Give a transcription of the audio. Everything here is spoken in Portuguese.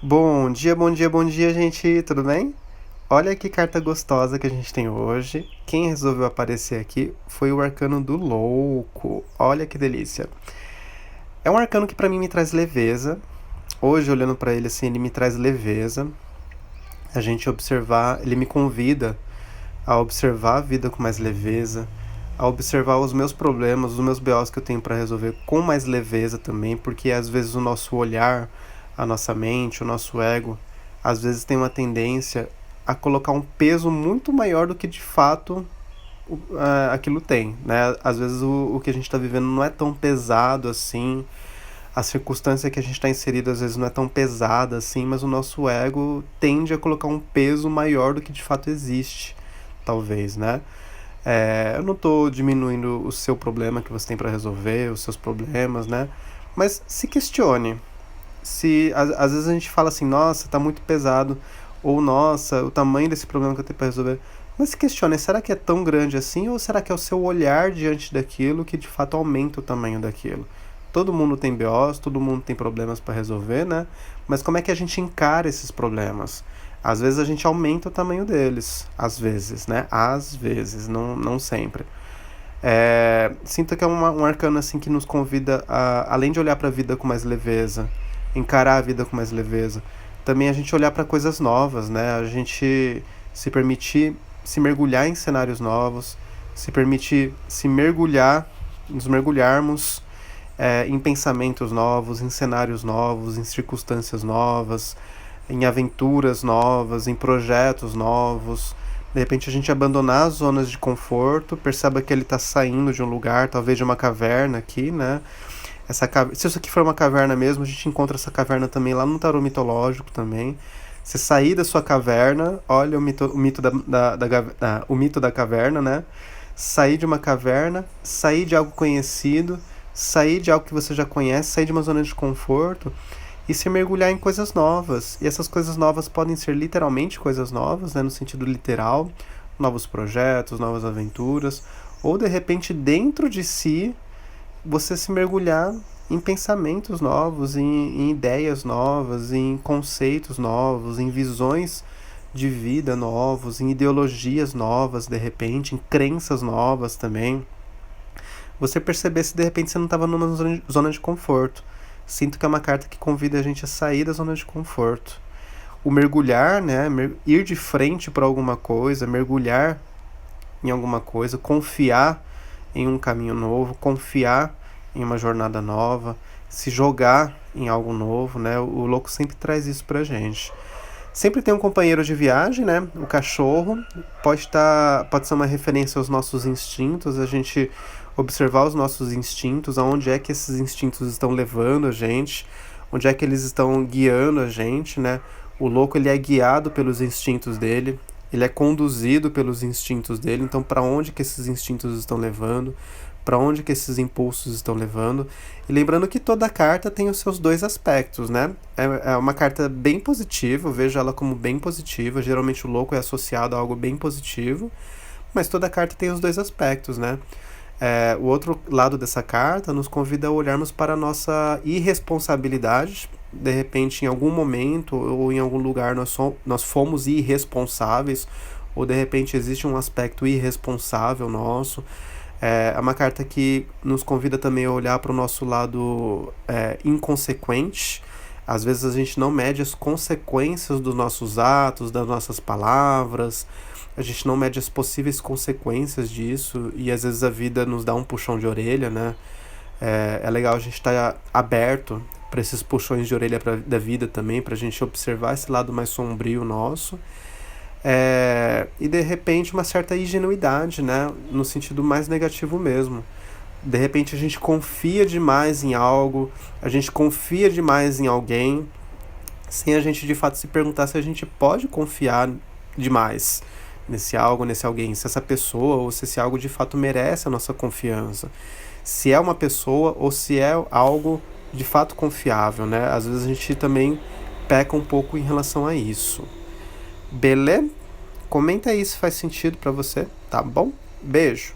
Bom dia, bom dia, bom dia, gente. Tudo bem? Olha que carta gostosa que a gente tem hoje. Quem resolveu aparecer aqui foi o arcano do louco. Olha que delícia. É um arcano que pra mim me traz leveza. Hoje, olhando pra ele assim, ele me traz leveza. A gente observar, ele me convida a observar a vida com mais leveza, a observar os meus problemas, os meus BOs que eu tenho pra resolver com mais leveza também, porque às vezes o nosso olhar, a nossa mente, o nosso ego, às vezes tem uma tendência a colocar um peso muito maior do que de fato aquilo tem, né? Às vezes o que a gente está vivendo não é tão pesado assim, a circunstância que a gente está inserido às vezes não é tão pesada assim, mas o nosso ego tende a colocar um peso maior do que de fato existe, talvez, né? Eu não estou diminuindo o seu problema que você tem para resolver, os seus problemas, né? Mas se questione. Se às vezes a gente fala assim, nossa, tá muito pesado, ou nossa, o tamanho desse problema que eu tenho para resolver. Mas se questione, será que é tão grande assim, ou será que é o seu olhar diante daquilo que de fato aumenta o tamanho daquilo? Todo mundo tem BOs, todo mundo tem problemas para resolver, né? Mas como é que a gente encara esses problemas? Às vezes a gente aumenta o tamanho deles, às vezes, né? Às vezes, não sempre. Sinto que é um arcano assim que nos convida a, além de olhar para a vida com mais leveza, encarar a vida com mais leveza, também a gente olhar para coisas novas, né? A gente se permitir se mergulhar em cenários novos, se permitir se mergulhar, nos mergulharmos em pensamentos novos, em cenários novos, em circunstâncias novas, em aventuras novas, em projetos novos. De repente a gente abandonar as zonas de conforto, perceba que ele está saindo de um lugar, talvez de uma caverna aqui, né? Se isso aqui for uma caverna mesmo, a gente encontra essa caverna também lá no tarô mitológico também. Você sair da sua caverna, olha o mito da caverna, né? Sair de uma caverna, sair de algo conhecido, sair de algo que você já conhece, sair de uma zona de conforto e se mergulhar em coisas novas. E essas coisas novas podem ser literalmente coisas novas, né, no sentido literal, novos projetos, novas aventuras, ou de repente dentro de si você se mergulhar em pensamentos novos, em ideias novas, em conceitos novos, em visões de vida novos, em ideologias novas, de repente, em crenças novas também. Você perceber se de repente você não estava numa zona de conforto. Sinto que é uma carta que convida a gente a sair da zona de conforto. O mergulhar, né, ir de frente para alguma coisa, mergulhar em alguma coisa, confiar em um caminho novo, confiar em uma jornada nova, se jogar em algo novo, né? O louco sempre traz isso pra gente. Sempre tem um companheiro de viagem, né? O cachorro pode ser uma referência aos nossos instintos, a gente observar os nossos instintos, aonde é que esses instintos estão levando a gente, onde é que eles estão guiando a gente, né? O louco ele é guiado pelos instintos dele, ele é conduzido pelos instintos dele, então para onde que esses instintos estão levando? Para onde que esses impulsos estão levando? E lembrando que toda carta tem os seus dois aspectos, né? É uma carta bem positiva, eu vejo ela como bem positiva. Geralmente o louco é associado a algo bem positivo, mas toda carta tem os dois aspectos, né? O outro lado dessa carta nos convida a olharmos para a nossa irresponsabilidade. De repente, em algum momento ou em algum lugar, nós fomos irresponsáveis, ou de repente existe um aspecto irresponsável nosso. É uma carta que nos convida também a olhar para o nosso lado inconsequente. Às vezes a gente não mede as consequências dos nossos atos, das nossas palavras, a gente não mede as possíveis consequências disso e às vezes a vida nos dá um puxão de orelha, né? É legal a gente estar aberto para esses puxões de orelha da vida também, para a gente observar esse lado mais sombrio nosso. E de repente uma certa ingenuidade, né? No sentido mais negativo mesmo. De repente a gente confia demais em algo, a gente confia demais em alguém, sem a gente de fato se perguntar se a gente pode confiar demais nesse algo, nesse alguém, se essa pessoa ou se esse algo de fato merece a nossa confiança. Se é uma pessoa ou se é algo de fato confiável, né? Às vezes a gente também peca um pouco em relação a isso. Beleza? Comenta aí se faz sentido pra você, tá bom? Beijo!